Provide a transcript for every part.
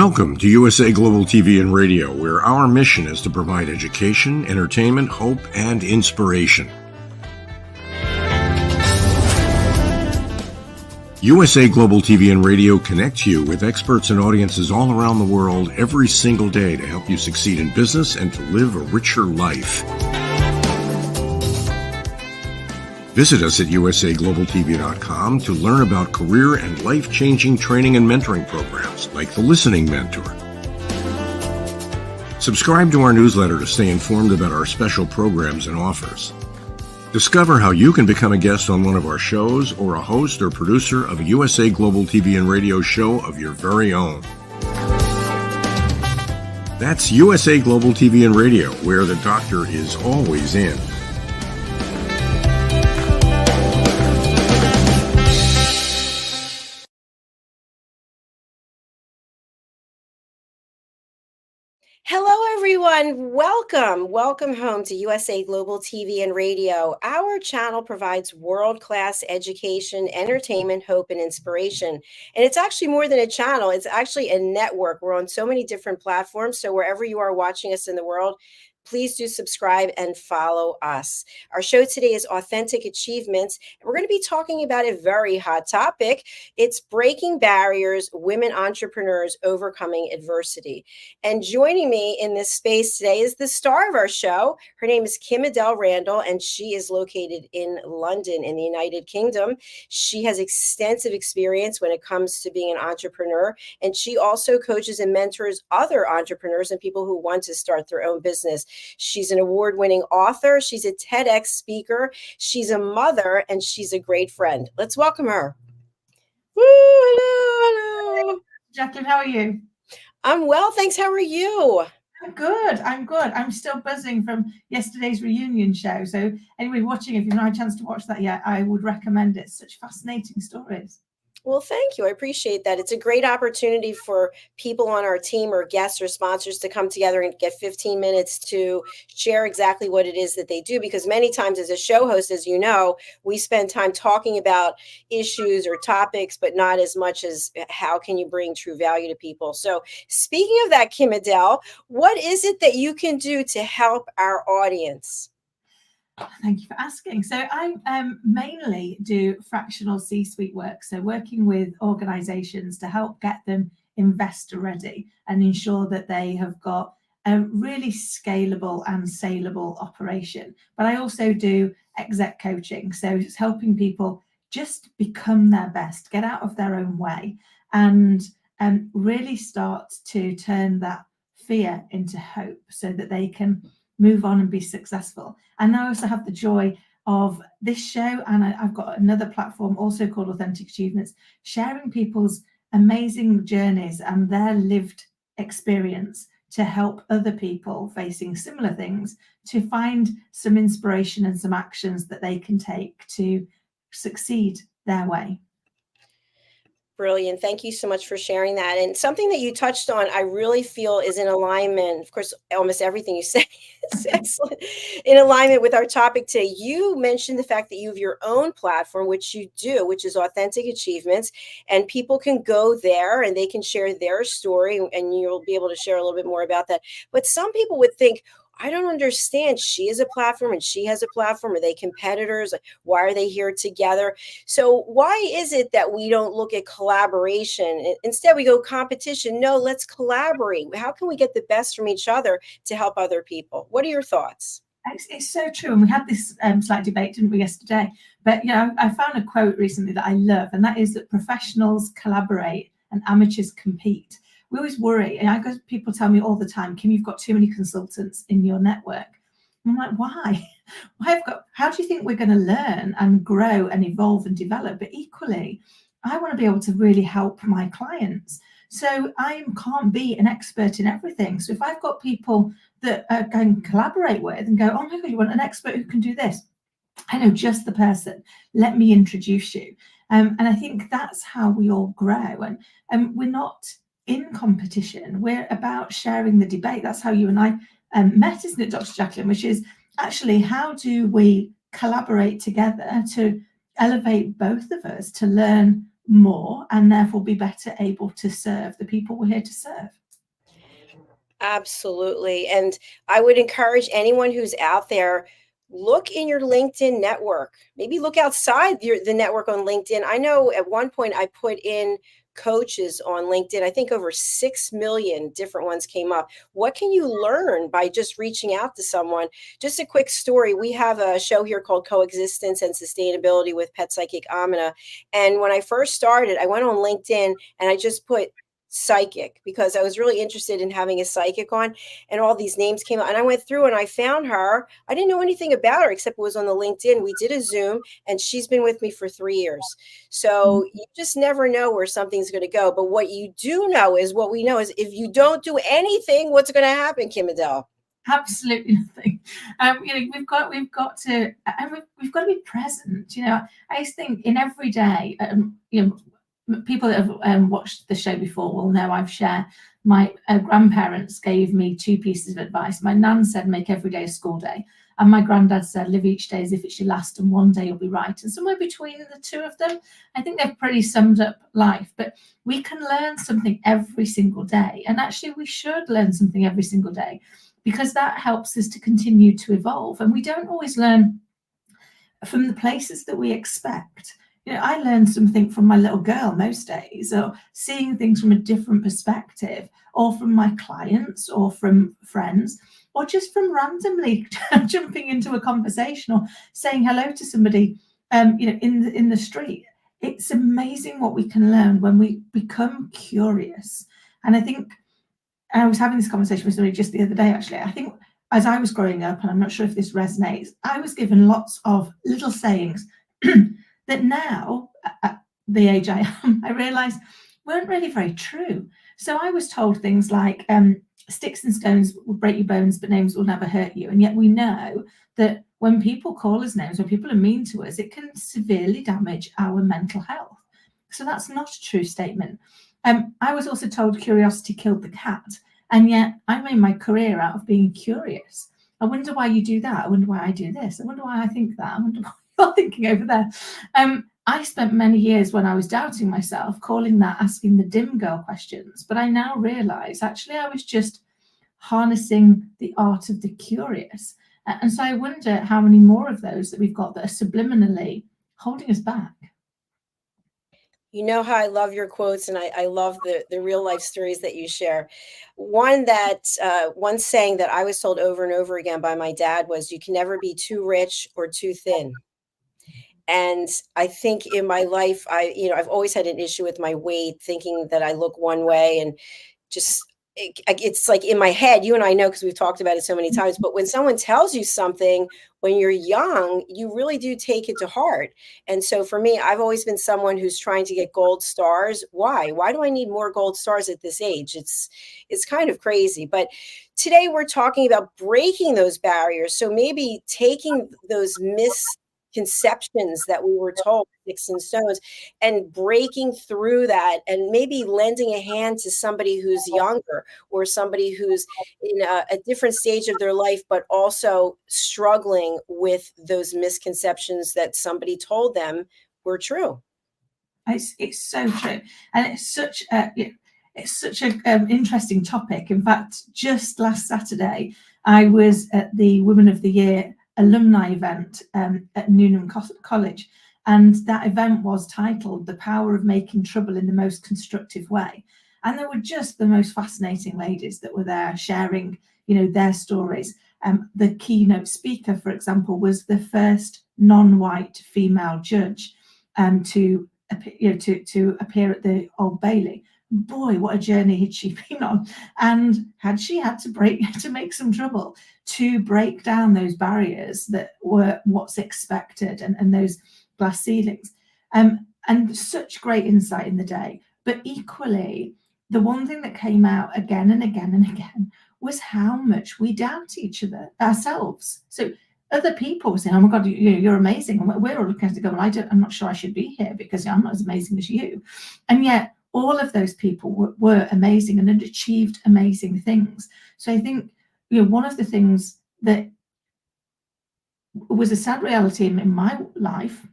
Welcome to USA Global TV and Radio, where our mission is to provide education, entertainment, hope, and inspiration. USA Global TV and Radio connects you with experts and audiences all around the world every single day to help you succeed in business and to live a richer life. Visit us at usaglobaltv.com to learn about career and life-changing training and mentoring programs like the Listening Mentor. Subscribe to our newsletter to stay informed about our special programs and offers. Discover how you can become a guest on one of our shows or a host or producer of a USA Global TV and Radio show of your very own. That's USA Global TV and Radio, where the doctor is always in. Hello, everyone. Welcome home to USA Global TV and Radio. Our channel provides world-class education, entertainment, hope, and inspiration. And it's actually more than a channel. It's actually a network. We're on so many different platforms. So wherever you are watching us in the world, please do subscribe and follow us. Our show today is Authentic Achievements. And we're going to be talking about a very hot topic. It's breaking barriers, women entrepreneurs overcoming adversity. And joining me in this space today is the star of our show. Her name is KIM-ADELE Randall, and she is located in London in the United Kingdom. She has extensive experience when it comes to being an entrepreneur, and she also coaches and mentors other entrepreneurs and people who want to start their own business. She's an award-winning author. She's a TEDx speaker. She's a mother, and she's a great friend. Let's welcome her. Woo, hello. Jacqueline, how are you? I'm well, thanks. How are you? I'm good. I'm still buzzing from yesterday's reunion show. So anybody watching, if you've not had a chance to watch that yet, I would recommend it. Such fascinating stories. Well, thank you. I appreciate that. It's a great opportunity for people on our team or guests or sponsors to come together and get 15 minutes to share exactly what it is that they do. Because many times as a show host, as you know, we spend time talking about issues or topics, but not as much as how can you bring true value to people. So speaking of that, KIM-ADELE, what is it that you can do to help our audience? Thank you for asking. So I mainly do fractional C-suite work. So working with organizations to help get them investor ready and ensure that they have got a really scalable and saleable operation. But I also do exec coaching. So it's helping people just become their best, get out of their own way, and really start to turn that fear into hope so that they can move on and be successful. And I also have the joy of this show, and I've got another platform also called Authentic Achievements, sharing people's amazing journeys and their lived experience to help other people facing similar things to find some inspiration and some actions that they can take to succeed their way. Brilliant. Thank you so much for sharing that. And something that you touched on, I really feel is in alignment. Of course, almost everything you say is excellent, in alignment with our topic today. You mentioned the fact that you have your own platform, which you do, which is Authentic Achievements, and people can go there and they can share their story, and you'll be able to share a little bit more about that. But some people would think, I don't understand. She has a platform and she has a platform. Are they competitors? Why are they here together? So why is it that we don't look at collaboration? Instead, we go competition. No, let's collaborate. How can we get the best from each other to help other people? What are your thoughts? It's so true. And we had this slight debate, didn't we, yesterday? But, I found a quote recently that I love, and that is that professionals collaborate and amateurs compete. We always worry, and people tell me all the time, Kim, you've got too many consultants in your network. And I'm like, why? How do you think we're going to learn and grow and evolve and develop? But equally, I want to be able to really help my clients. So I can't be an expert in everything. So if I've got people that I can collaborate with and go, oh my God, you want an expert who can do this? I know just the person. Let me introduce you. And I think that's how we all grow. And we're not in competition. We're about sharing the debate. That's how you and I met, isn't it, Dr. Jacqueline? Which is actually, how do we collaborate together to elevate both of us to learn more and therefore be better able to serve the people we're here to serve. Absolutely. And I would encourage anyone who's out there, look in your LinkedIn network. Maybe look outside the network on LinkedIn. I know at one point I put in coaches on LinkedIn. I think over 6 million different ones came up. What can you learn by just reaching out to someone? Just a quick story. We have a show here called Coexistence and Sustainability with Pet Psychic Amina. And when I first started, I went on LinkedIn and I just put psychic because I was really interested in having a psychic on, and all these names came out, and I went through and I found her. I didn't know anything about her except it was on the LinkedIn. We did a Zoom and she's been with me for 3 years. So you just never know where something's going to go. But what you do know is, what we know is, if you don't do anything, what's going to happen, KIM-ADELE? Absolutely nothing. We've got to be present. I just think in every day, people that have watched the show before will know I've shared my grandparents gave me 2 pieces of advice. My nan said, make every day a school day. And my granddad said, live each day as if it's your last and one day you'll be right. And somewhere between the two of them, I think they've pretty summed up life. But we can learn something every single day. And actually, we should learn something every single day, because that helps us to continue to evolve. And we don't always learn from the places that we expect. I learned something from my little girl most days, or seeing things from a different perspective, or from my clients, or from friends, or just from randomly jumping into a conversation or saying hello to somebody, in the street. It's amazing what we can learn when we become curious. And I think I was having this conversation with somebody just the other day, actually. I think as I was growing up, and I'm not sure if this resonates, I was given lots of little sayings that now, at the age I am, I realise weren't really very true. So I was told things like, sticks and stones will break your bones, but names will never hurt you. And yet we know that when people call us names, when people are mean to us, it can severely damage our mental health. So that's not a true statement. I was also told curiosity killed the cat. And yet I made my career out of being curious. I wonder why you do that. I wonder why I do this. I wonder why I think that. I wonder why you're thinking over there. I spent many years when I was doubting myself, calling that asking the dim girl questions. But I now realise actually I was just harnessing the art of the curious. And so I wonder how many more of those that we've got that are subliminally holding us back. You know how I love your quotes, and I love the real life stories that you share. One saying that I was told over and over again by my dad was, you can never be too rich or too thin. And I think in my life, I've always had an issue with my weight, thinking that I look one way, and just it's like in my head. You and I know, because we've talked about it so many times. But when someone tells you something when you're young, you really do take it to heart. And so for me, I've always been someone who's trying to get gold stars. Why do I need more gold stars at this age? It's kind of crazy. But today we're talking about breaking those barriers. So maybe taking those misconceptions that we were told, sticks and stones, and breaking through that, and maybe lending a hand to somebody who's younger, or somebody who's in a different stage of their life, but also struggling with those misconceptions that somebody told them were true. It's so true, and it's such an interesting topic. In fact, just last Saturday, I was at the Women of the Year alumni event at Newnham College, and that event was titled "The Power of Making Trouble in the Most Constructive Way." And there were just the most fascinating ladies that were there sharing, their stories. The keynote speaker, for example, was the first non-white female judge to appear at the Old Bailey. Boy, what a journey had she been on, and had she had to make some trouble to break down those barriers that were what's expected, and those glass ceilings, and such great insight in the day. But equally, the one thing that came out again and again and again was how much we doubt each other, ourselves. So other people saying, "Oh my God, you're amazing," and we're all looking at it going, "I'm not sure I should be here because I'm not as amazing as you," and yet all of those people were amazing and had achieved amazing things. So I think one of the things that was a sad reality in my life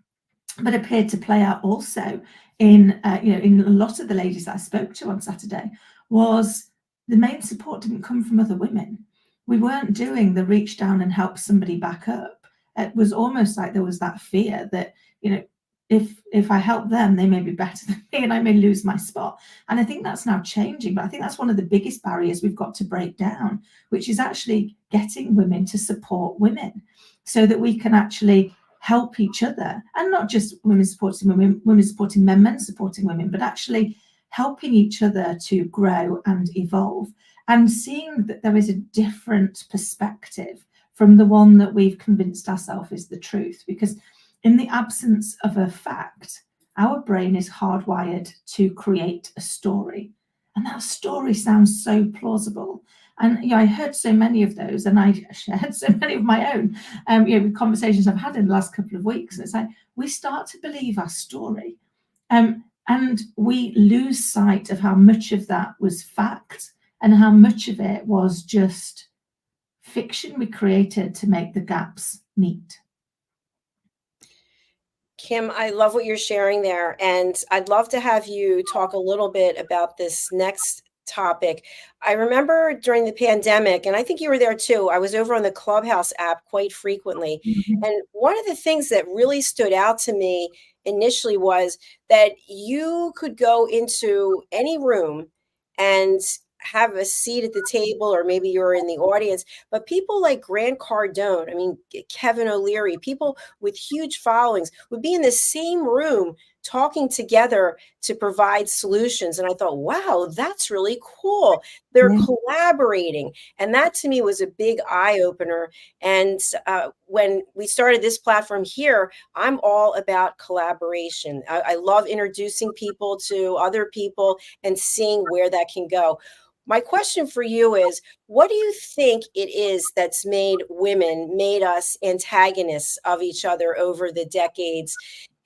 but appeared to play out also in in a lot of the ladies that I spoke to on Saturday, was the main support didn't come from other women. We weren't doing the reach down and help somebody back up. It was almost like there was that fear that, if I help them, they may be better than me and I may lose my spot. And I think that's now changing, but I think that's one of the biggest barriers we've got to break down, which is actually getting women to support women so that we can actually help each other, and not just women supporting women, women supporting men, men supporting women, but actually helping each other to grow and evolve, and seeing that there is a different perspective from the one that we've convinced ourselves is the truth. Because in the absence of a fact, our brain is hardwired to create a story. And that story sounds so plausible. And I heard so many of those, and I shared so many of my own, with conversations I've had in the last couple of weeks. And it's like we start to believe our story, and we lose sight of how much of that was fact and how much of it was just fiction we created to make the gaps meet. Kim, I love what you're sharing there. And I'd love to have you talk a little bit about this next topic. I remember during the pandemic, and I think you were there too, I was over on the Clubhouse app quite frequently. Mhm. And one of the things that really stood out to me initially was that you could go into any room and have a seat at the table, or maybe you're in the audience, but people like Grant Cardone, I mean, Kevin O'Leary, people with huge followings would be in the same room talking together to provide solutions. And I thought, wow, that's really cool. They're Yeah. collaborating. And that to me was a big eye opener. And when we started this platform here, I'm all about collaboration. I love introducing people to other people and seeing where that can go. My question for you is, what do you think it is that's made us antagonists of each other over the decades?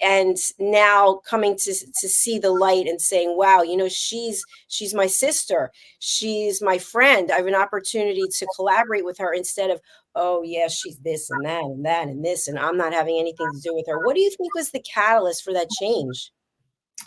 And now coming to see the light and saying, wow, she's my sister. She's my friend. I have an opportunity to collaborate with her instead of, oh yeah, she's this and that and that and this, and I'm not having anything to do with her. What do you think was the catalyst for that change?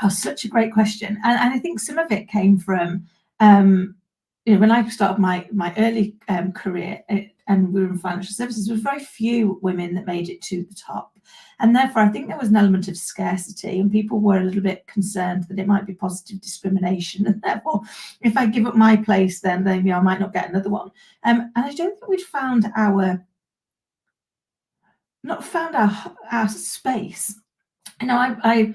Oh, such a great question. And I think some of it came from, when I started my early career, and we were in financial services, there was very few women that made it to the top. And therefore, I think there was an element of scarcity, and people were a little bit concerned that it might be positive discrimination. And therefore, if I give up my place, then I might not get another one. And I don't think we'd found our space. I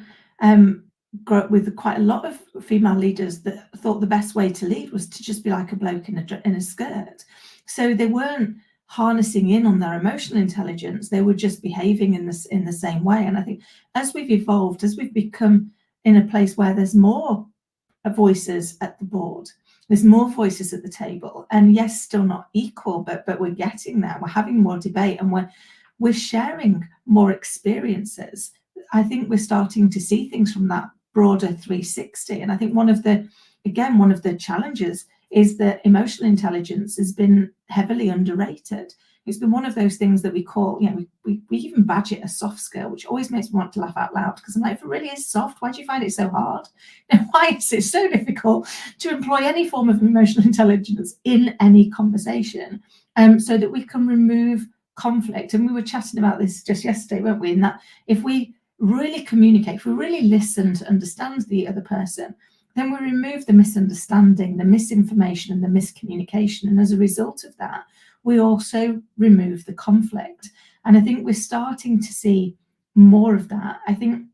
grew up with quite a lot of female leaders that thought the best way to lead was to just be like a bloke in a skirt. So they weren't harnessing in on their emotional intelligence. They were just behaving in the same way. And I think as we've evolved, as we've become in a place where there's more voices at the board, there's more voices at the table, and yes, still not equal, but we're getting there. We're having more debate, and we're sharing more experiences. I think we're starting to see things from that broader 360. And I think one of the challenges is that emotional intelligence has been heavily underrated. It's been one of those things that we call, we even badge it a soft skill, which always makes me want to laugh out loud, because I'm like, if it really is soft, why do you find it so hard? Why is it so difficult to employ any form of emotional intelligence in any conversation, so that we can remove conflict? And we were chatting about this just yesterday, weren't we? In that if we really communicate, if we really listen to understand the other person, then we remove the misunderstanding, the misinformation, and the miscommunication. And as a result of that, we also remove the conflict. And I think we're starting to see more of that. I think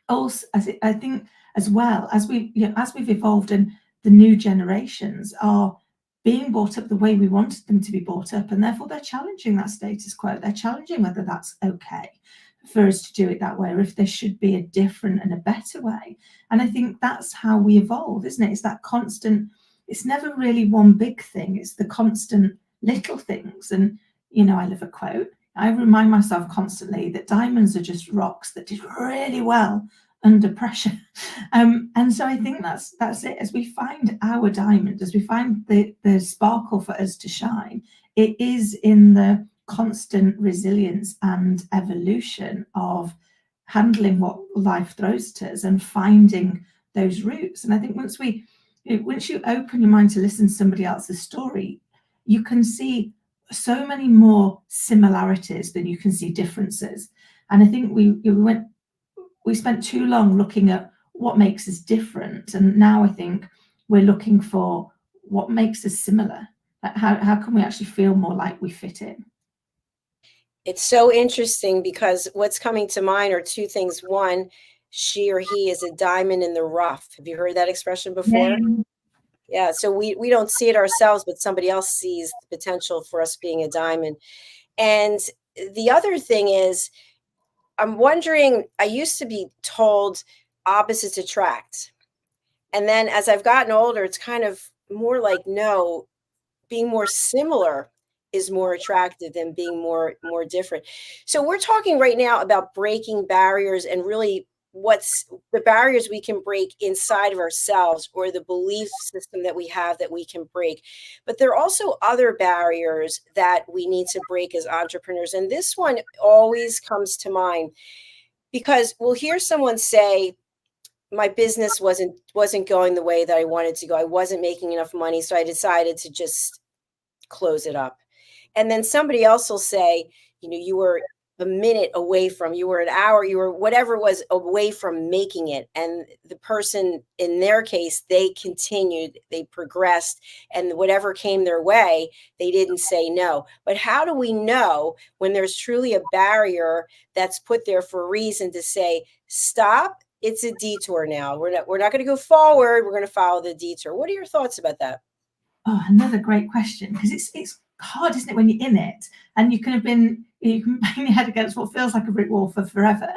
also, as well as we've evolved, and the new generations are being brought up the way we wanted them to be brought up, and therefore they're challenging that status quo. They're challenging whether that's okay for us to do it that way, or if there should be a different and a better way. And I think that's how we evolve, isn't it? It's that constant, it's never really one big thing, it's the constant little things. And I love a quote. I remind myself constantly that diamonds are just rocks that did really well under pressure. And so I think that's it. As we find our diamond, as we find the sparkle for us to shine, it is in the constant resilience and evolution of handling what life throws to us and finding those roots. And I think once you open your mind to listen to somebody else's story, you can see so many more similarities than you can see differences. And I think we spent too long looking at what makes us different, and now I think we're looking for what makes us similar. Like how can we actually feel more like we fit in? It's so interesting because what's coming to mind are two things. One, she or he is a diamond in the rough. Have you heard that expression before? Yeah. So we don't see it ourselves, but somebody else sees the potential for us being a diamond. And the other thing is, I'm wondering, I used to be told opposites attract. And then as I've gotten older, it's kind of more like, no, being more similar is more attractive than being more different. So we're talking right now about breaking barriers and really what's the barriers we can break inside of ourselves or the belief system that we have that we can break. But there are also other barriers that we need to break as entrepreneurs. And this one always comes to mind because we'll hear someone say, my business wasn't going the way that I wanted to go. I wasn't making enough money, so I decided to just close it up. And then somebody else will say, you were a minute away from, you were an hour, you were whatever it was away from making it. And the person in their case, they continued, they progressed, and whatever came their way, they didn't say no. But how do we know when there's truly a barrier that's put there for a reason to say, stop, it's a detour now. We're not going to go forward. We're going to follow the detour. What are your thoughts about that? Oh, another great question, because it's hard, isn't it, when you're in it and you can bang your head against what feels like a brick wall for forever.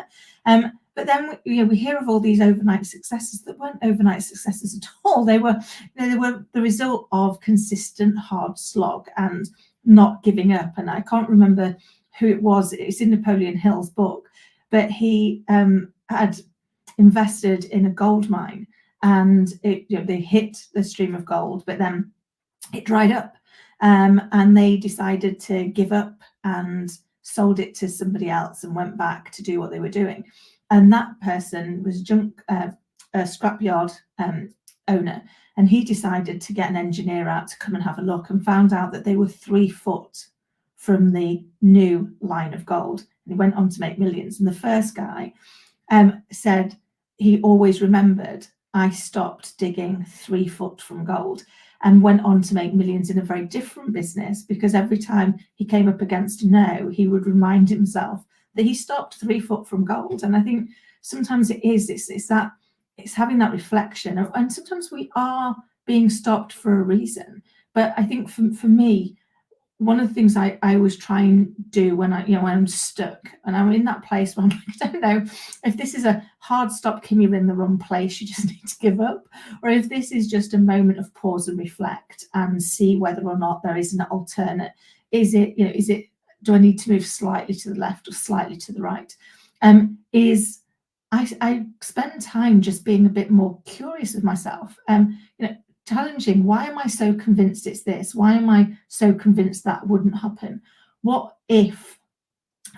But then we hear of all these overnight successes that weren't overnight successes at all. They were the result of consistent hard slog and not giving up. And I can't remember who it was. It's in Napoleon Hill's book, but he had invested in a gold mine, and they hit the stream of gold, but then it dried up, and they decided to give up and sold it to somebody else and went back to do what they were doing. And that person was a scrapyard owner, and he decided to get an engineer out to come and have a look, and found out that they were 3 foot from the new line of gold. And he went on to make millions. And the first guy said he always remembered, I stopped digging 3 foot from gold, and went on to make millions in a very different business, because every time he came up against a no, he would remind himself that he stopped 3 foot from gold. And I think sometimes it's having that reflection, and sometimes we are being stopped for a reason. But I think for me, one of the things I always try and do when I'm stuck and I'm in that place where I'm like, I don't know if this is a hard stop, Kim, you're in the wrong place, you just need to give up, or if this is just a moment of pause and reflect and see whether or not there is an alternate. Do I need to move slightly to the left or slightly to the right? I spend time just being a bit more curious with myself. Challenging, why am I so convinced it's this? Why am I so convinced that wouldn't happen? What if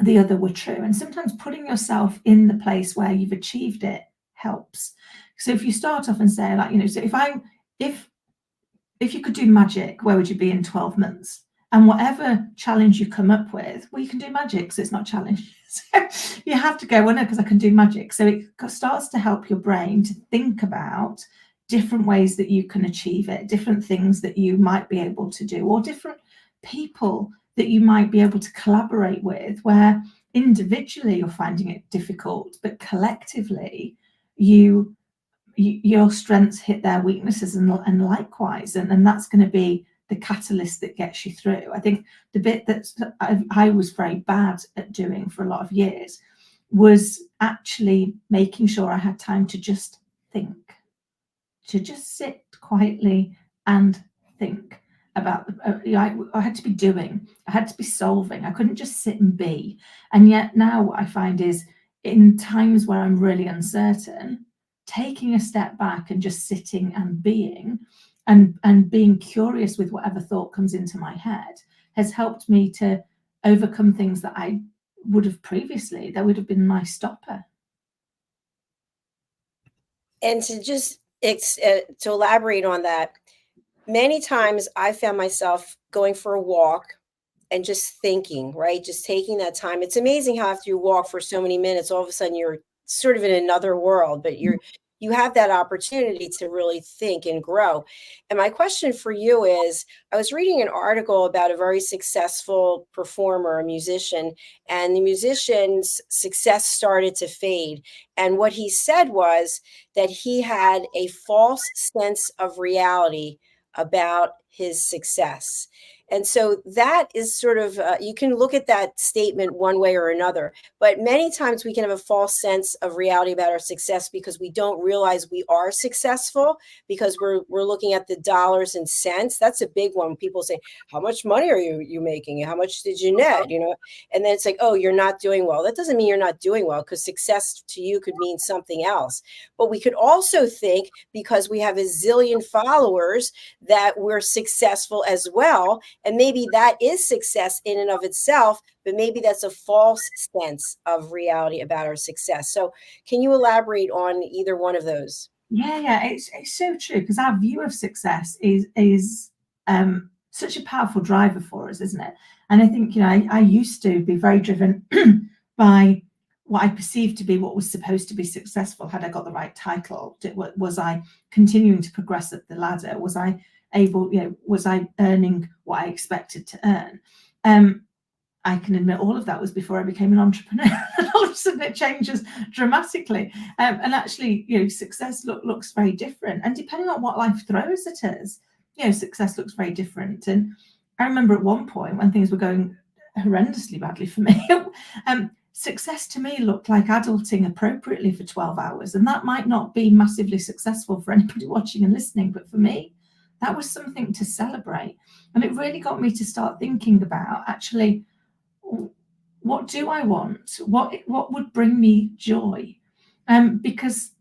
the other were true? And sometimes putting yourself in the place where you've achieved it helps. So if you start off and say, so if you could do magic, where would you be in 12 months? And whatever challenge you come up with, well, you can do magic, so it's not a challenge. So you have to go, well, no, because I can do magic. So it starts to help your brain to think about different ways that you can achieve it, different things that you might be able to do, or different people that you might be able to collaborate with, where individually you're finding it difficult, but collectively your strengths hit their weaknesses, and likewise, and that's going to be the catalyst that gets you through. I think the bit that I was very bad at doing for a lot of years was actually making sure I had time to just think, to just sit quietly and think about I had to be doing, I had to be solving, I couldn't just sit and be. And yet now what I find is, in times where I'm really uncertain, taking a step back and just sitting and being, and being curious with whatever thought comes into my head, has helped me to overcome things that I would have previously, that would have been my stopper. And to just to elaborate on that, many times I found myself going for a walk and just thinking, right? Just taking that time. It's amazing how after you walk for so many minutes, all of a sudden you're sort of in another world, but you have that opportunity to really think and grow. And my question for you is, I was reading an article about a very successful performer, a musician, and the musician's success started to fade. And what he said was that he had a false sense of reality about his success. And so that is sort of, you can look at that statement one way or another, but many times we can have a false sense of reality about our success because we don't realize we are successful because we're looking at the dollars and cents. That's a big one. People say, how much money are you making? How much did you net? You know, and then it's like, oh, you're not doing well. That doesn't mean you're not doing well, because success to you could mean something else. But we could also think because we have a zillion followers that we're successful as well. And maybe that is success in and of itself, but maybe that's a false sense of reality about our success. So can you elaborate on either one of those? Yeah, it's so true, because our view of success is such a powerful driver for us, isn't it? And I think, you know, I used to be very driven by what I perceived to be what was supposed to be successful. Had I got the right title? Was I continuing to progress up the ladder? Was I able, you know, was I earning what I expected to earn? I can admit all of that was before I became an entrepreneur. And all of a sudden it changes dramatically. And actually, you know, success looks very different. And depending on what life throws at us, you know, success looks very different. And I remember at one point when things were going horrendously badly for me, success to me looked like adulting appropriately for 12 hours. And that might not be massively successful for anybody watching and listening, but for me, that was something to celebrate. And it really got me to start thinking about, actually, what do I want? What would bring me joy? Because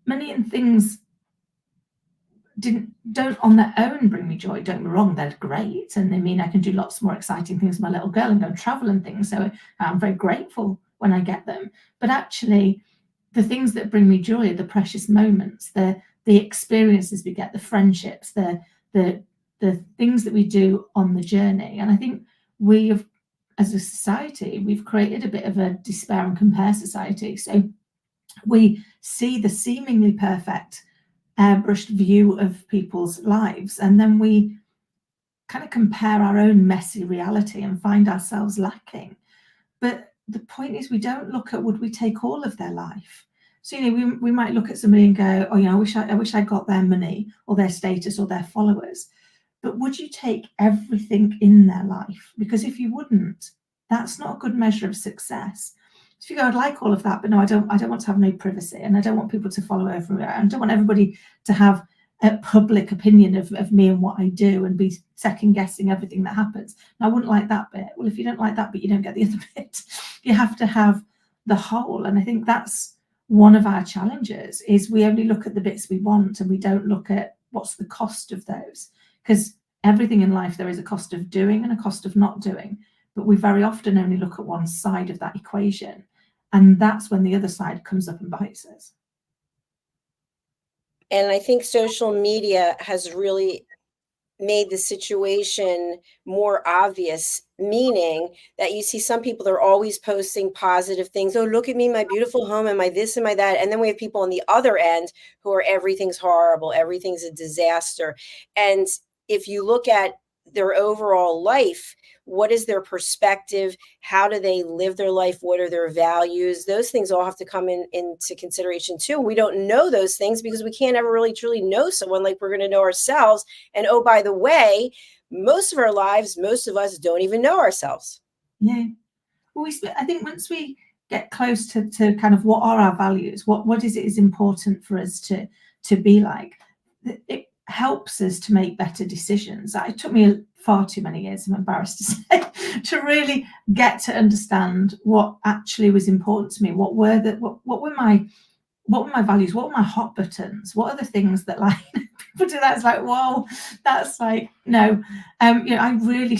many things don't on their own bring me joy. Don't get me wrong, they're great, and they mean I can do lots more exciting things with my little girl and go and travel and things. So I'm very grateful when I get them. But actually, the things that bring me joy are the precious moments, the experiences we get, the friendships, the things that we do on the journey. And I think we have, as a society, we've created a bit of a despair and compare society. So we see the seemingly perfect airbrushed view of people's lives, and then we kind of compare our own messy reality and find ourselves lacking. But the point is, we don't look at, would we take all of their life? So, you know, we might look at somebody and go, oh, you know, I wish I got their money or their status or their followers. But would you take everything in their life? Because if you wouldn't, that's not a good measure of success. So if you go, I'd like all of that, but no, I don't want to have no privacy, and I don't want people to follow everywhere. I don't want everybody to have a public opinion of me and what I do and be second guessing everything that happens. And I wouldn't like that bit. Well, if you don't like that bit, you don't get the other bit. You have to have the whole. And I think that's one of our challenges, is we only look at the bits we want and we don't look at what's the cost of those. Because everything in life, there is a cost of doing and a cost of not doing. But we very often only look at one side of that equation. And that's when the other side comes up and bites us. And I think social media has really made the situation more obvious, meaning that you see some people, they're always posting positive things. Oh, look at me, my beautiful home, and my this and my that. And then we have people on the other end who are, everything's horrible, everything's a disaster. And if you look at their overall life, what is their perspective? How do they live their life? What are their values? Those things all have to come into consideration too. We don't know those things because we can't ever really truly know someone like we're going to know ourselves. And oh, by the way, most of our lives, most of us don't even know ourselves. Yeah. Well, I think once we get close to kind of what are our values, what is it is important for us to be like, it helps us to make better decisions. It took me far too many years, I'm embarrassed to say, to really get to understand what actually was important to me. What were my values? What were my hot buttons? What are the things that, like, people do that? It's like, whoa, that's like, no. You know, I really,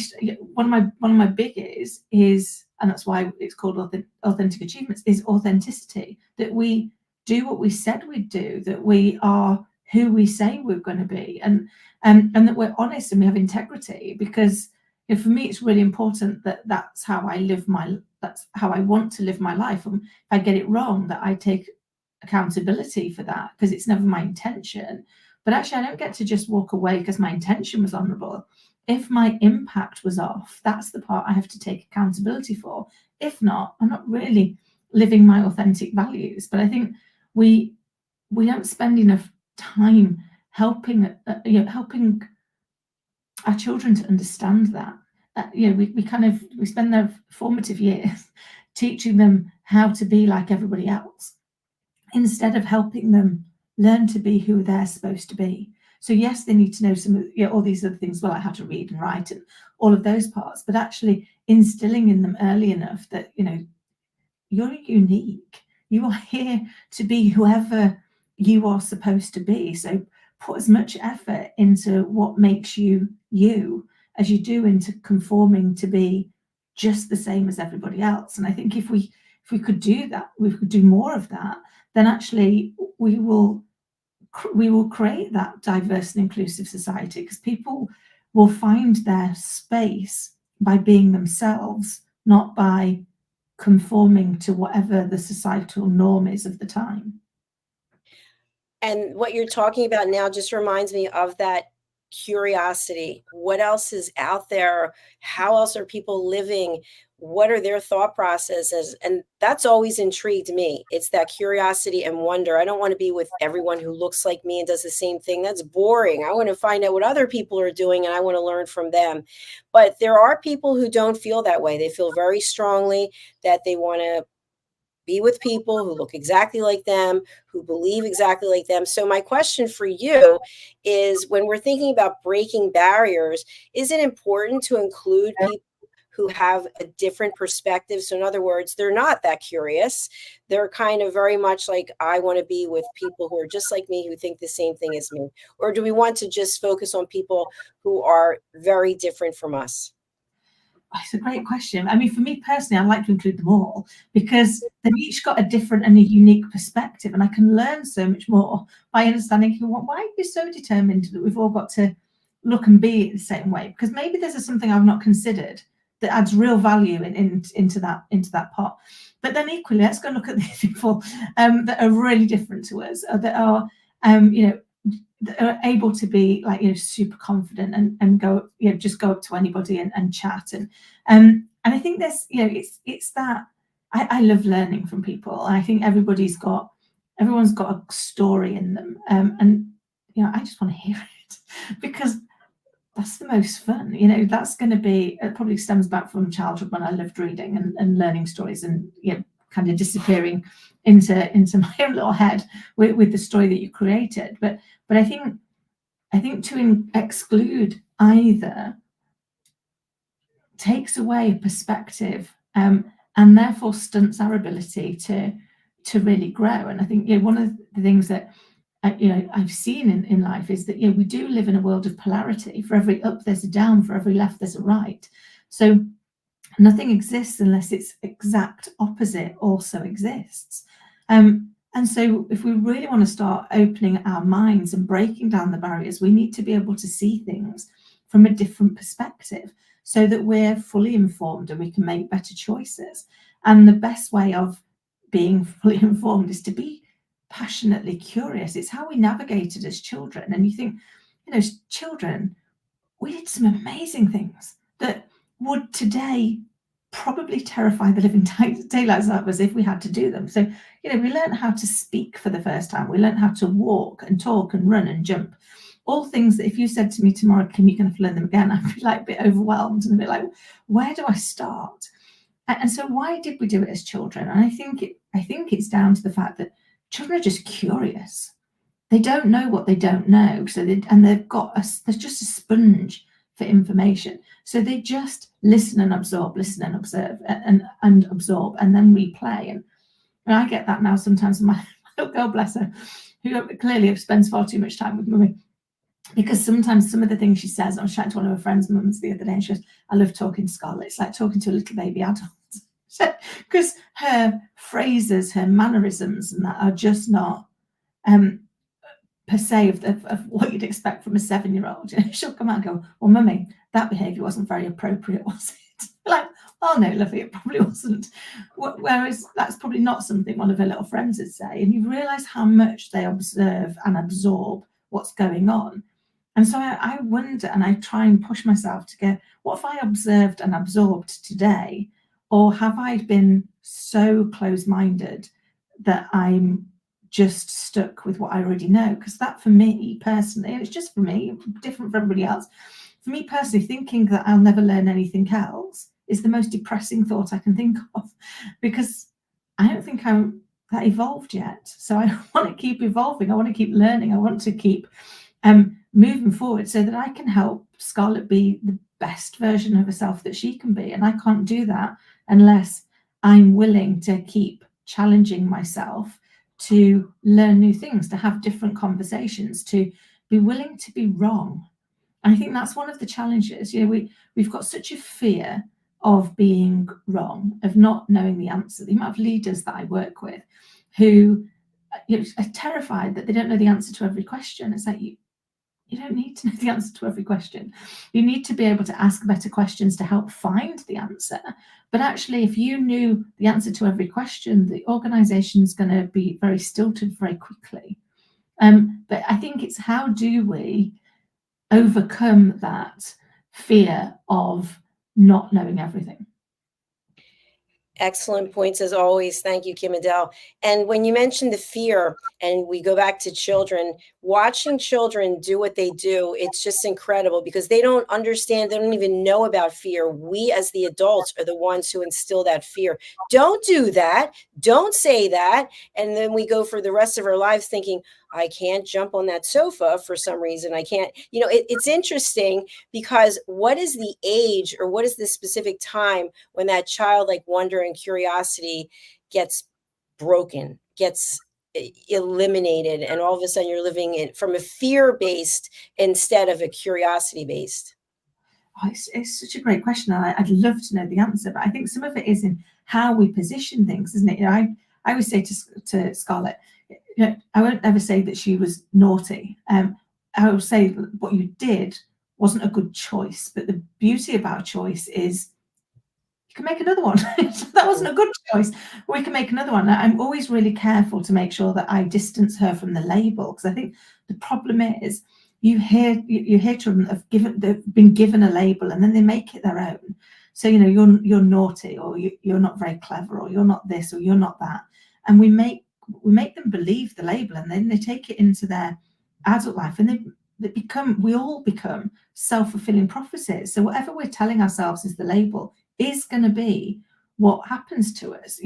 one of my big is, and that's why it's called authentic achievements, is authenticity. That we do what we said we'd do, that we are who we say we're going to be, and that we're honest and we have integrity. Because for me, it's really important that that's how I want to live my life. And if I get it wrong, that I take accountability for that, because it's never my intention. But actually, I don't get to just walk away because my intention was honourable. If my impact was off, that's the part I have to take accountability for. If not, I'm not really living my authentic values. But I think we don't spend enough time helping our children to understand that. We spend their formative years teaching them how to be like everybody else, instead of helping them learn to be who they're supposed to be. So yes, they need to know some of all these other things, well, like how to read and write and all of those parts, but actually instilling in them early enough that, you're unique. You are here to be whoever you are supposed to be. So put as much effort into what makes you you as you do into conforming to be just the same as everybody else. And I think if we could do that, we could do more of that, then actually we will create that diverse and inclusive society, because people will find their space by being themselves, not by conforming to whatever the societal norm is of the time. And what you're talking about now just reminds me of that curiosity. What else is out there? How else are people living? What are their thought processes? And that's always intrigued me. It's that curiosity and wonder. I don't want to be with everyone who looks like me and does the same thing. That's boring. I want to find out what other people are doing, and I want to learn from them. But there are people who don't feel that way. They feel very strongly that they want to be with people who look exactly like them, who believe exactly like them. So my question for you is, when we're thinking about breaking barriers, is it important to include people who have a different perspective? So in other words, they're not that curious. They're kind of very much like, I want to be with people who are just like me, who think the same thing as me. Or do we want to just focus on people who are very different from us? It's a great question. I mean, for me personally, I like to include them all, because they've each got a different and a unique perspective, and I can learn so much more by understanding why are you so determined that we've all got to look and be the same way? Because maybe this is something I've not considered that adds real value into that pot. But then equally, let's go and look at these people that are really different to us, that are that are able to be super confident and go just go up to anybody and chat, and I think there's it's that I love learning from people, and I think everyone's got a story in them, and I just want to hear it, because that's the most fun. That's going to be, it probably stems back from childhood when I loved reading and learning stories, and kind of disappearing into my own little head with the story that you created. But I think to exclude either takes away a perspective, and therefore stunts our ability to really grow. And I think one of the things that I've seen in life is that we do live in a world of polarity. For every up there's a down, for every left there's a right. So nothing exists unless its exact opposite also exists. And so if we really want to start opening our minds and breaking down the barriers, we need to be able to see things from a different perspective, so that we're fully informed and we can make better choices. And the best way of being fully informed is to be passionately curious. It's how we navigated as children. And you think, as children, we did some amazing things that would today probably terrify the living daylights out of us if we had to do them. So, we learned how to speak for the first time. We learned how to walk and talk and run and jump. All things that if you said to me tomorrow, Kim, you're going to learn them again, I'd be a bit overwhelmed and a bit like, where do I start? And so why did we do it as children? And I think it's down to the fact that children are just curious. They don't know what they don't know. So there's just a sponge for information. So they just listen and observe, and absorb, and then replay. And I get that now sometimes with my little girl, bless her, who clearly spends far too much time with mummy. Because sometimes some of the things she says, I was chatting to one of her friends' mums the other day, and she goes, I love talking to Scarlett. It's like talking to a little baby adult. because her phrases, her mannerisms, and that are just not per se of what you'd expect from a 7-year-old. She'll come out and go, "Well, mummy, that behaviour wasn't very appropriate, was it?" Like, "Oh no, lovely, it probably wasn't." Whereas that's probably not something one of her little friends would say. And you realise how much they observe and absorb what's going on. And so I wonder, and I try and push myself to go, what have I observed and absorbed today? Or have I been so close-minded that I'm just stuck with what I already know? Because that, for me personally, and it's just for me, different from everybody else, for me personally, thinking that I'll never learn anything else is the most depressing thought I can think of, because I don't think I'm that evolved yet. So I want to keep evolving. I want to keep learning. I want to keep moving forward so that I can help Scarlett be the best version of herself that she can be. And I can't do that unless I'm willing to keep challenging myself to learn new things, to have different conversations, to be willing to be wrong. And I think that's one of the challenges. We've got such a fear of being wrong, of not knowing the answer. The amount of leaders that I work with who are terrified that they don't know the answer to every question. It's like, you don't need to know the answer to every question. You need to be able to ask better questions to help find the answer. But actually, if you knew the answer to every question, the organisation is going to be very stilted very quickly. But I think it's, how do we overcome that fear of not knowing everything? Excellent points as always. Thank you, KIM-ADELE. And when you mentioned the fear, and we go back to children, watching children do what they do, it's just incredible because they don't understand, they don't even know about fear. We as the adults are the ones who instill that fear. Don't do that. Don't say that. And then we go for the rest of our lives thinking, I can't jump on that sofa for some reason. I can't, it's interesting because what is the age or what is the specific time when that childlike wonder and curiosity gets broken, gets eliminated, and all of a sudden you're living it from a fear-based instead of a curiosity-based? Oh, it's such a great question. I'd love to know the answer, but I think some of it is in how we position things, isn't it? I always say to Scarlett, I won't ever say that she was naughty. I will say what you did wasn't a good choice, but the beauty about choice is you can make another one. That wasn't a good choice. We can make another one. I'm always really careful to make sure that I distance her from the label, because I think the problem is you hear children they've been given a label and then they make it their own. So you're naughty, or you're not very clever, or you're not this, or you're not that, and we make them believe the label, and then they take it into their adult life, and we all become self-fulfilling prophecies. So whatever we're telling ourselves is the label is going to be what happens to us.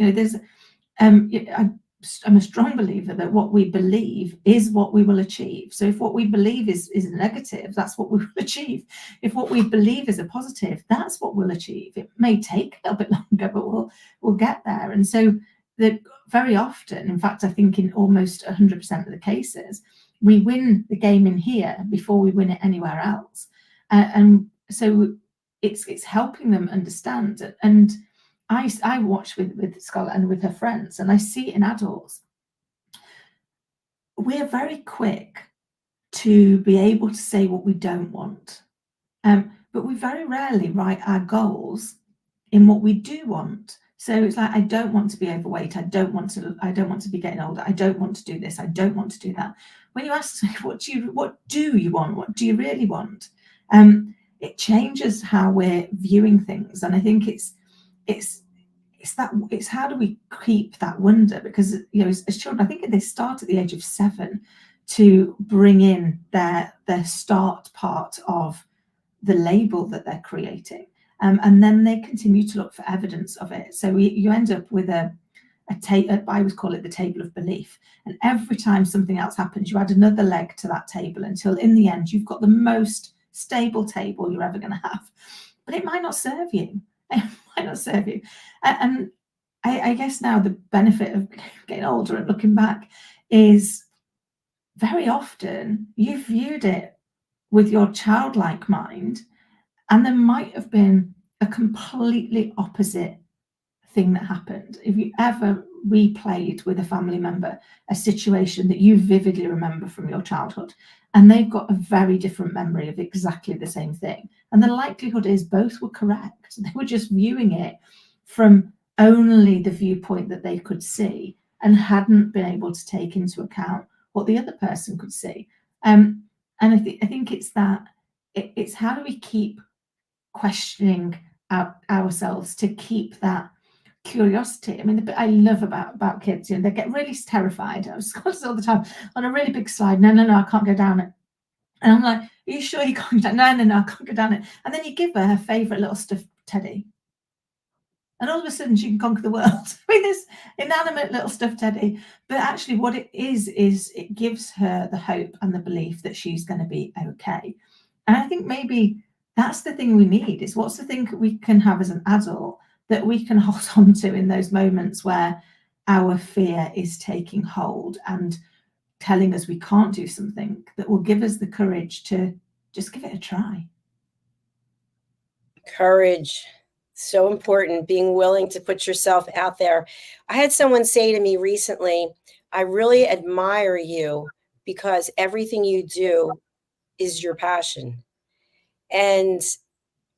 I'm a strong believer that what we believe is what we will achieve. So if what we believe is negative, that's what we will achieve. If what we believe is a positive, that's what we'll achieve. It may take a little bit longer, but we'll get there. And so that very often, in fact, I think in almost 100% of the cases, we win the game in here before we win it anywhere else. And so it's helping them understand. And I watch with Scarlett and with her friends, and I see in adults, we're very quick to be able to say what we don't want. But we very rarely write our goals in what we do want. So it's like, I don't want to be overweight. I don't want to be getting older. I don't want to do this. I don't want to do that. When you ask, what do you want? What do you really want? It changes how we're viewing things. And I think it's how do we keep that wonder? Because as children, I think they start at the age of 7 to bring in their start part of the label that they're creating, and then they continue to look for evidence of it. So you end up with I always call it the table of belief, and every time something else happens, you add another leg to that table until in the end you've got the most stable table you're ever going to have. But it might not serve you. It might not serve you. And I guess now the benefit of getting older and looking back is very often you've viewed it with your childlike mind, and there might have been a completely opposite thing that happened. If you ever replayed with a family member a situation that you vividly remember from your childhood, and they've got a very different memory of exactly the same thing, and the likelihood is both were correct. They were just viewing it from only the viewpoint that they could see and hadn't been able to take into account what the other person could see. And I think it's that, it's how do we keep questioning ourselves to keep that curiosity. I mean, the bit I love about kids, they get really terrified. I was all the time on a really big slide. No, I can't go down it. And I'm like, are you sure you can't go down? No, I can't go down it. And then you give her favorite little stuffed teddy, and all of a sudden she can conquer the world with this inanimate little stuffed teddy. But actually what it is it gives her the hope and the belief that she's going to be okay. And I think maybe that's the thing we need, is what's the thing that we can have as an adult that we can hold on to in those moments where our fear is taking hold and telling us we can't do something, that will give us the courage to just give it a try. Courage. So important, being willing to put yourself out there. I had someone say to me recently, I really admire you because everything you do is your passion. And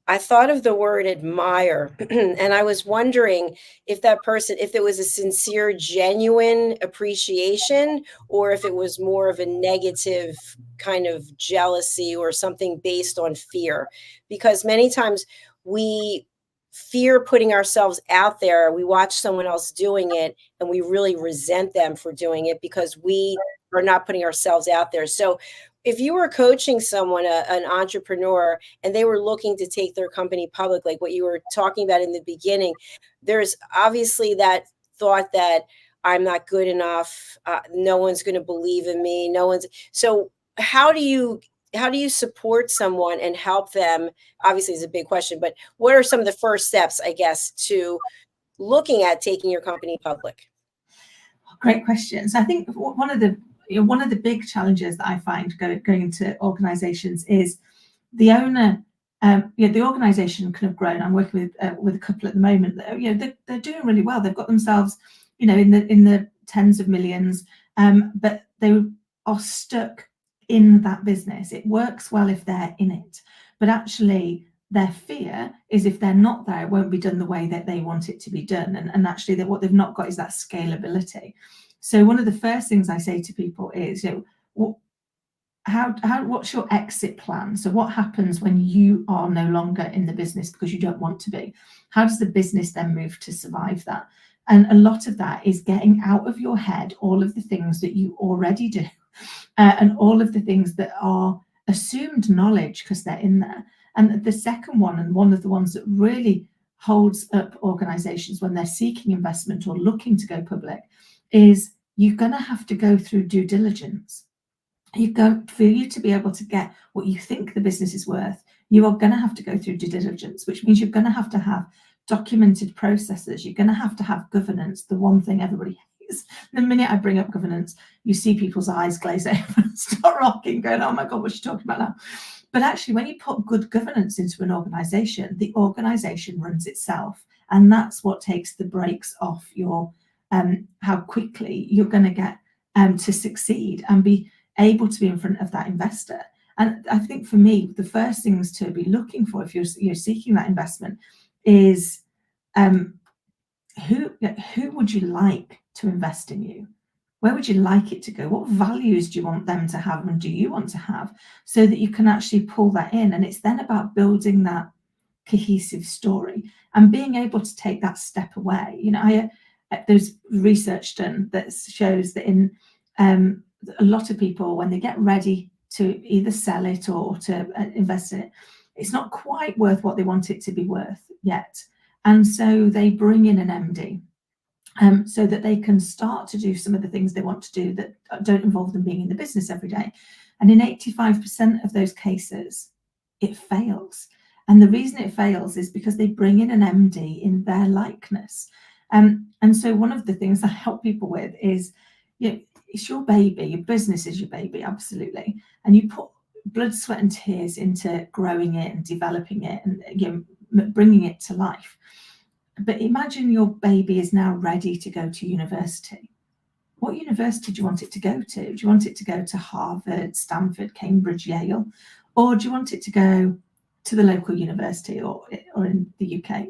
I thought of the word admire, and I was wondering if that person, if it was a sincere, genuine appreciation, or if it was more of a negative kind of jealousy or something based on fear. Because many times we fear putting ourselves out there. We watch someone else doing it and we really resent them for doing it because we are not putting ourselves out there. So if you were coaching someone, an entrepreneur, and they were looking to take their company public, like what you were talking about in the beginning, there's obviously that thought that I'm not good enough. No one's going to believe in me. So how do you support someone and help them? Obviously, it's a big question, but what are some of the first steps, I guess, to looking at taking your company public? Great questions. I think one of the big challenges that I find going into organizations is the owner. The organization can have grown. I'm working with a couple at the moment that, they're doing really well. They've got themselves, in the tens of millions, but they are stuck in that business. It works well if they're in it, but actually their fear is if they're not there, it won't be done the way that they want it to be done. And actually what they've not got is that scalability. So one of the first things I say to people is, what's your exit plan? So what happens when you are no longer in the business because you don't want to be? How does the business then move to survive that? And a lot of that is getting out of your head all of the things that you already do, and all of the things that are assumed knowledge because they're in there. And the second one, and one of the ones that really holds up organizations when they're seeking investment or looking to go public, is you're going to have to go through due diligence. For you to be able to get what you think the business is worth, you are going to have to go through due diligence, which means you're going to have documented processes. You're going to have governance, the one thing everybody hates. The minute I bring up governance, you see people's eyes glaze over and start rocking, going, oh my God, what's she talking about now? But actually, when you put good governance into an organization, the organization runs itself. And that's what takes the brakes off your how quickly you're going to get to succeed and be able to be in front of that investor. And I think for me, the first things to be looking for if you're seeking that investment is who would you like to invest in you? Where would you like it to go? What values do you want them to have, and do you want to have, so that you can actually pull that in? And it's then about building that cohesive story and being able to take that step away. There's research done that shows that in a lot of people, when they get ready to either sell it or to invest in it, it's not quite worth what they want it to be worth yet. And so they bring in an MD so that they can start to do some of the things they want to do that don't involve them being in the business every day. And in 85% of those cases, it fails. And the reason it fails is because they bring in an MD in their likeness. And so one of the things I help people with is, it's your baby, your business is your baby, absolutely. And you put blood, sweat and tears into growing it and developing it and bringing it to life. But imagine your baby is now ready to go to university. What university do you want it to go to? Do you want it to go to Harvard, Stanford, Cambridge, Yale? Or do you want it to go to the local university, or in the UK,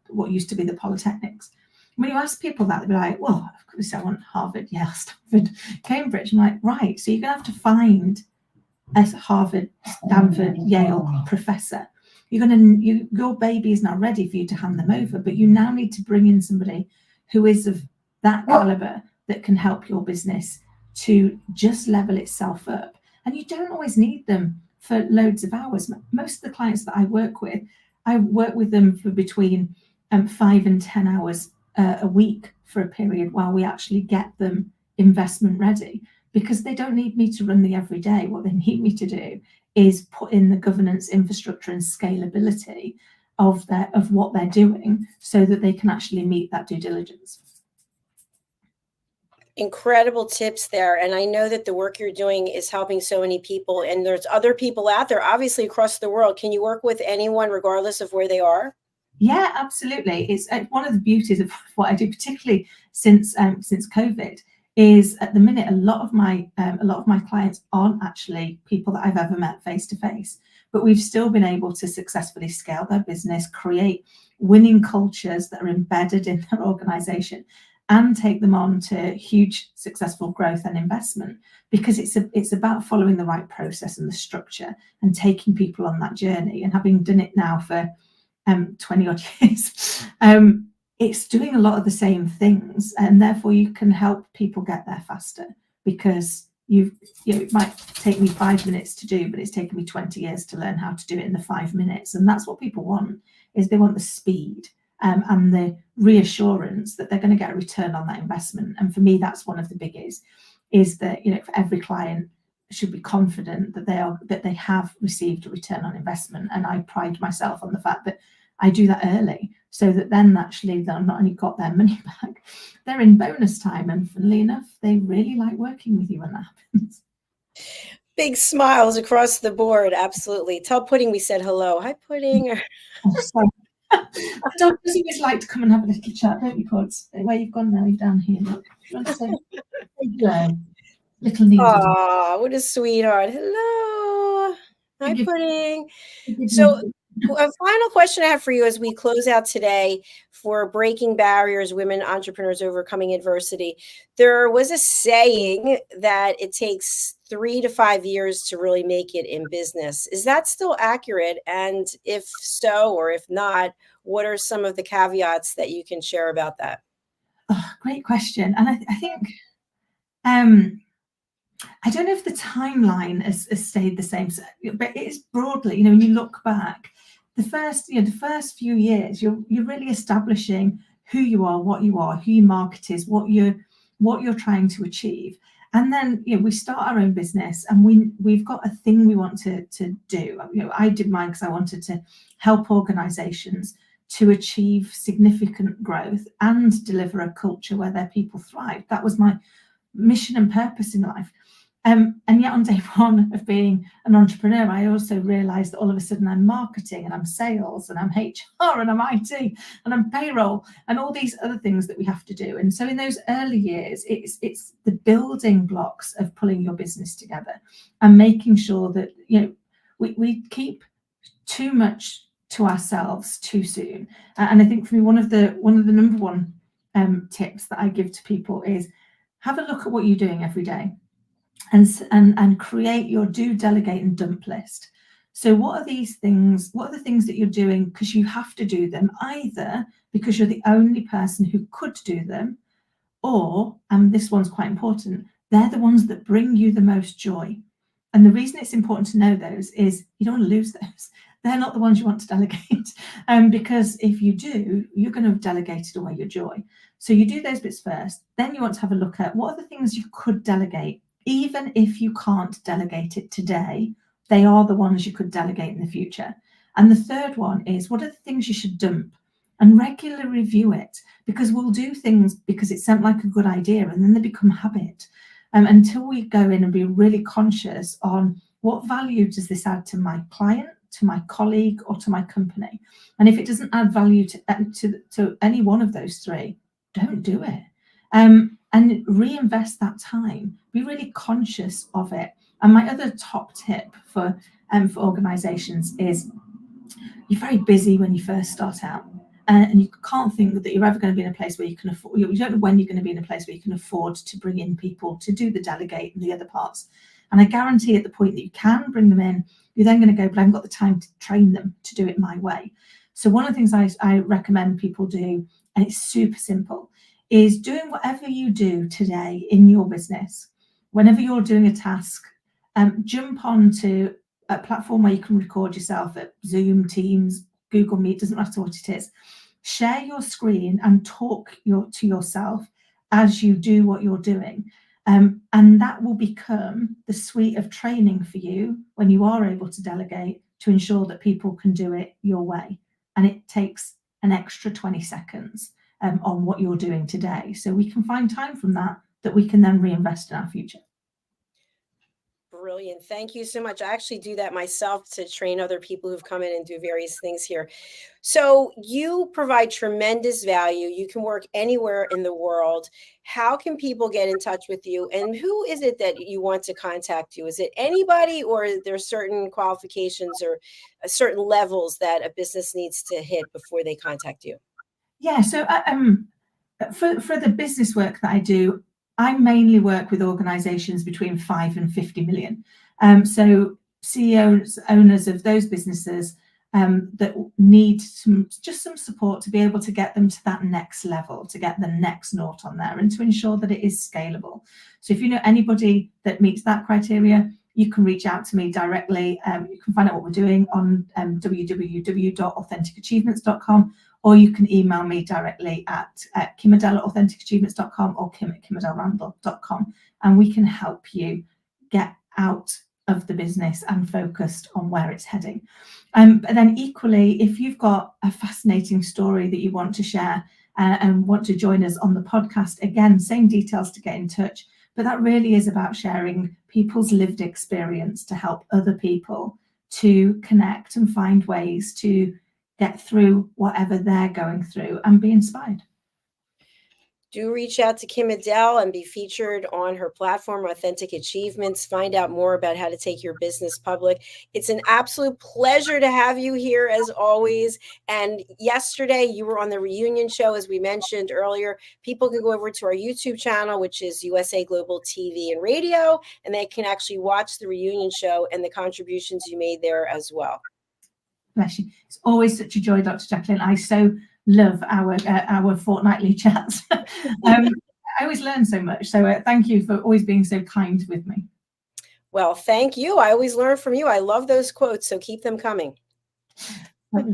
what used to be the polytechnics? When you ask people that, they'll be like, well, of course I want Harvard, Yale, Stanford, Cambridge. I'm like, right, so you're going to have to find a Harvard, Stanford, Yale professor. Your baby is not ready for you to hand them over, but you now need to bring in somebody who is of that caliber that can help your business to just level itself up. And you don't always need them for loads of hours. Most of the clients that I work with them for between 5 and 10 hours a week for a period while we actually get them investment ready, because they don't need me to run the everyday. What they need me to do is put in the governance, infrastructure and scalability of what they're doing so that they can actually meet that due diligence. Incredible tips there. And I know that the work you're doing is helping so many people, and there's other people out there, obviously across the world. Can you work with anyone regardless of where they are? Yeah, absolutely. It's one of the beauties of what I do, particularly since COVID, is at the minute a lot of my clients aren't actually people that I've ever met face to face, but we've still been able to successfully scale their business, create winning cultures that are embedded in their organization, and take them on to huge successful growth and investment, because it's about following the right process and the structure and taking people on that journey. And having done it now for 20 odd years, it's doing a lot of the same things, and therefore you can help people get there faster, because it might take me 5 minutes to do, but it's taken me 20 years to learn how to do it in the 5 minutes. And that's what people want, is they want the speed and the reassurance that they're going to get a return on that investment. And for me, that's one of the biggies, is that for every client should be confident that they have received a return on investment. And I pride myself on the fact that I do that early, so that then actually they've not only got their money back, they're in bonus time. And funnily enough, they really like working with you when that happens. Big smiles across the board. Absolutely. Tell Pudding we said hello. Hi, Pudding. Oh, sorry. Dog does always like to come and have a little chat, don't you, Puds? Where you've gone now, you're down here. Look. You want to say hello? Little Needle. Oh, what a sweetheart. Hello. Hi, Pudding. So a final question I have for you as we close out today for Breaking Barriers, Women Entrepreneurs Overcoming Adversity. There was a saying that it takes 3 to 5 years to really make it in business. Is that still accurate? And if so, or if not, what are some of the caveats that you can share about that? Oh, great question. And I think, I don't know if the timeline has stayed the same, but it is broadly, when you look back, the first few years, you're really establishing who you are, what you are, who your market is, what you're trying to achieve. And then we start our own business, and we've got a thing we want to do. I did mine because I wanted to help organizations to achieve significant growth and deliver a culture where their people thrive. That was my mission and purpose in life. And yet on day one of being an entrepreneur, I also realized that all of a sudden I'm marketing, and I'm sales, and I'm HR, and I'm IT, and I'm payroll, and all these other things that we have to do. And so in those early years, it's the building blocks of pulling your business together and making sure that we keep too much to ourselves too soon. And I think for me, one of the number one tips that I give to people is have a look at what you're doing every day. And create your do, delegate and dump list. So what are these things? What are the things that you're doing because you have to do them, either because you're the only person who could do them, or, and this one's quite important, they're the ones that bring you the most joy. And the reason it's important to know those is you don't want to lose those. They're not the ones you want to delegate, because if you do, you're going to have delegated away your joy. So you do those bits first. Then you want to have a look at what are the things you could delegate. Even if you can't delegate it today, they are the ones you could delegate in the future. And the third one is, what are the things you should dump? And regularly review it, because we'll do things because it sounds like a good idea, and then they become habit. Until we go in and be really conscious on what value does this add to my client, to my colleague, or to my company? And if it doesn't add value to any one of those three, don't do it. And reinvest that time. Be really conscious of it. And my other top tip for organizations is, you're very busy when you first start out, and you can't think that you're ever going to be in a place where you can afford, you don't know when you're going to be in a place where you can afford to bring in people to do the delegate and the other parts. And I guarantee at the point that you can bring them in, you're then going to go, but I haven't got the time to train them to do it my way. So one of the things I recommend people do, and it's super simple, is doing whatever you do today in your business. Whenever you're doing a task, jump onto a platform where you can record yourself, at Zoom, Teams, Google Meet, doesn't matter what it is. Share your screen and talk to yourself as you do what you're doing. And that will become the suite of training for you when you are able to delegate, to ensure that people can do it your way. And it takes an extra 20 seconds on what you're doing today. So we can find time from that we can then reinvest in our future. Brilliant. Thank you so much. I actually do that myself to train other people who've come in and do various things here. So you provide tremendous value. You can work anywhere in the world. How can people get in touch with you? And who is it that you want to contact you? Is it anybody, or are there certain qualifications or certain levels that a business needs to hit before they contact you? Yeah, so for the business work that I do, I mainly work with organizations between 5 and 50 million. So CEOs, owners of those businesses that need some support to be able to get them to that next level, to get the next note on there, and to ensure that it is scalable. So if you know anybody that meets that criteria, you can reach out to me directly. You can find out what we're doing on www.AuthenticAchievements.com, or you can email me directly at KIM-ADELE@AuthenticAchievements.com or Kim@KIM-ADELE-Randall.com, and we can help you get out of the business and focused on where it's heading. But then equally, if you've got a fascinating story that you want to share and want to join us on the podcast, again, same details to get in touch. But that really is about sharing people's lived experience to help other people to connect and find ways to get through whatever they're going through and be inspired. Do reach out to KIM-ADELE and be featured on her platform, Authentic Achievements. Find out more about how to take your business public. It's an absolute pleasure to have you here, as always. And yesterday, you were on the reunion show, as we mentioned earlier. People can go over to our YouTube channel, which is USA Global TV and Radio, and they can actually watch the reunion show and the contributions you made there as well. Bless you. It's always such a joy, Dr. Jacqueline. I so love our fortnightly chats. I always learn so much. So thank you for always being so kind with me. Well, thank you. I always learn from you. I love those quotes, so keep them coming. All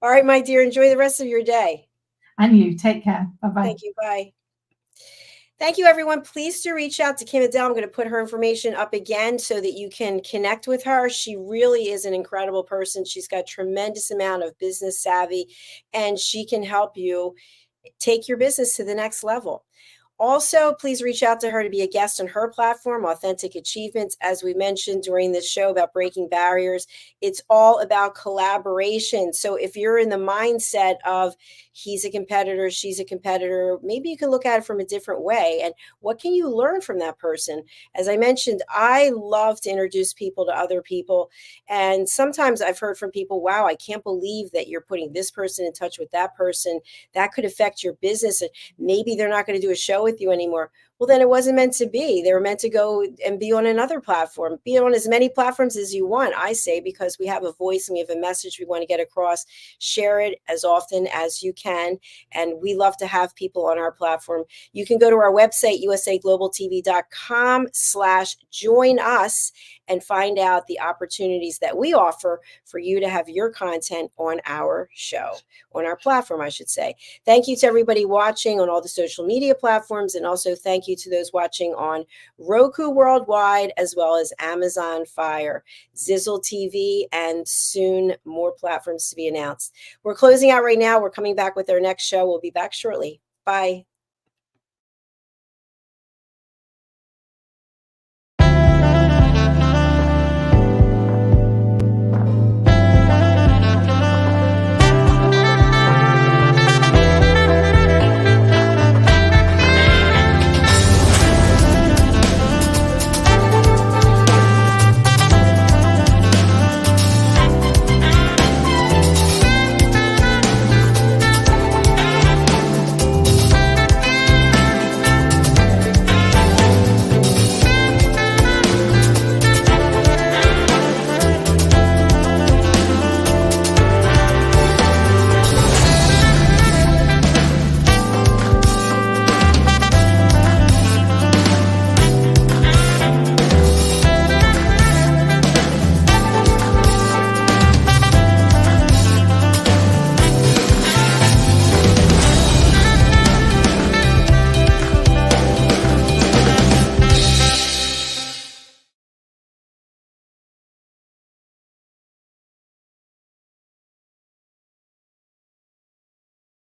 right, my dear, enjoy the rest of your day. And you, take care. Bye-bye. Thank you. Bye. Thank you, everyone. Please do reach out to KIM-ADELE. I'm going to put her information up again so that you can connect with her. She really is an incredible person. She's got tremendous amount of business savvy, and she can help you take your business to the next level. Also, please reach out to her to be a guest on her platform, Authentic Achievements. As we mentioned during this show about breaking barriers, it's all about collaboration. So if you're in the mindset of he's a competitor, she's a competitor, maybe you can look at it from a different way. And what can you learn from that person? As I mentioned, I love to introduce people to other people. And sometimes I've heard from people, wow, I can't believe that you're putting this person in touch with that person. That could affect your business. And maybe they're not going to do a show with you anymore. Well, then it wasn't meant to be. They were meant to go and be on another platform, be on as many platforms as you want, I say, because we have a voice and we have a message we want to get across. Share it as often as you can. And we love to have people on our platform. You can go to our website, usaglobaltv.com/join us, and find out the opportunities that we offer for you to have your content on our show, on our platform, I should say. Thank you to everybody watching on all the social media platforms, and also thank you to those watching on Roku worldwide, as well as Amazon Fire, Zizzle TV, and soon more platforms to be announced. We're closing out right now. We're coming back with our next show. We'll be back shortly. Bye.